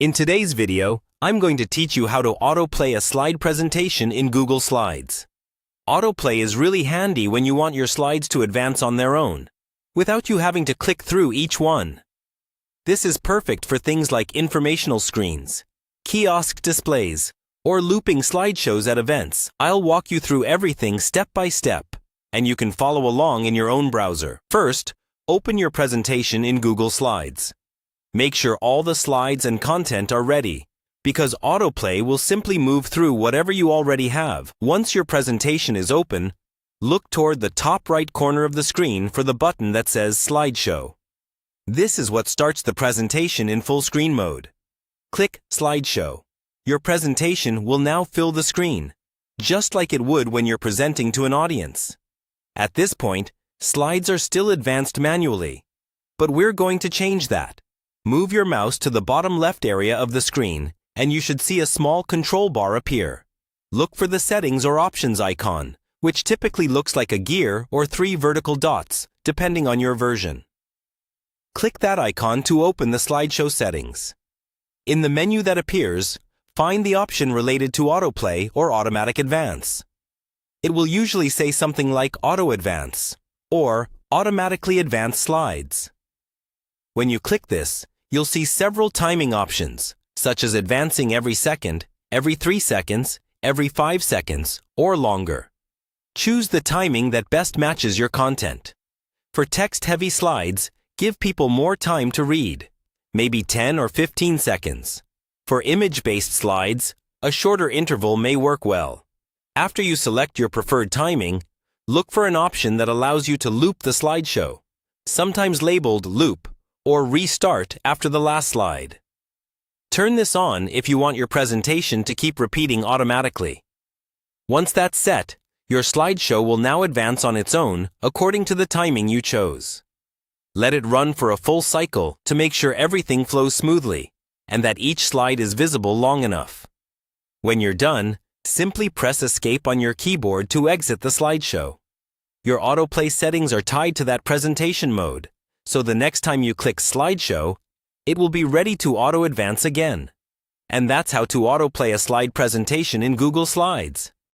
In today's video, I'm going to teach you how to autoplay a slide presentation in Google Slides. Autoplay is really handy when you want your slides to advance on their own, without you having to click through each one. This is perfect for things like informational screens, kiosk displays, or looping slideshows at events. I'll walk you through everything step by step, and you can follow along in your own browser. First, open your presentation in Google Slides. Make sure all the slides and content are ready, because autoplay will simply move through whatever you already have. Once your presentation is open, look toward the top right corner of the screen for the button that says Slideshow. This is what starts the presentation in full screen mode. Click Slideshow. Your presentation will now fill the screen, just like it would when you're presenting to an audience. At this point, slides are still advanced manually, but we're going to change that. Move your mouse to the bottom left area of the screen, and you should see a small control bar appear. Look for the Settings or Options icon, which typically looks like a gear or 3 vertical dots, depending on your version. Click that icon to open the slideshow settings. In the menu that appears, find the option related to autoplay or automatic advance. It will usually say something like Auto Advance or Automatically Advance Slides. When you click this, you'll see several timing options, such as advancing every second, every 3 seconds, every 5 seconds, or longer. Choose the timing that best matches your content. For text-heavy slides, give people more time to read, maybe 10 or 15 seconds. For image-based slides, a shorter interval may work well. After you select your preferred timing, look for an option that allows you to loop the slideshow, sometimes labeled Loop, or Restart after the last slide. Turn this on if you want your presentation to keep repeating automatically. Once that's set, your slideshow will now advance on its own according to the timing you chose. Let it run for a full cycle to make sure everything flows smoothly and that each slide is visible long enough. When you're done, simply press Escape on your keyboard to exit the slideshow. Your autoplay settings are tied to that presentation mode, so the next time you click Slideshow, it will be ready to auto-advance again. And that's how to autoplay a slide presentation in Google Slides.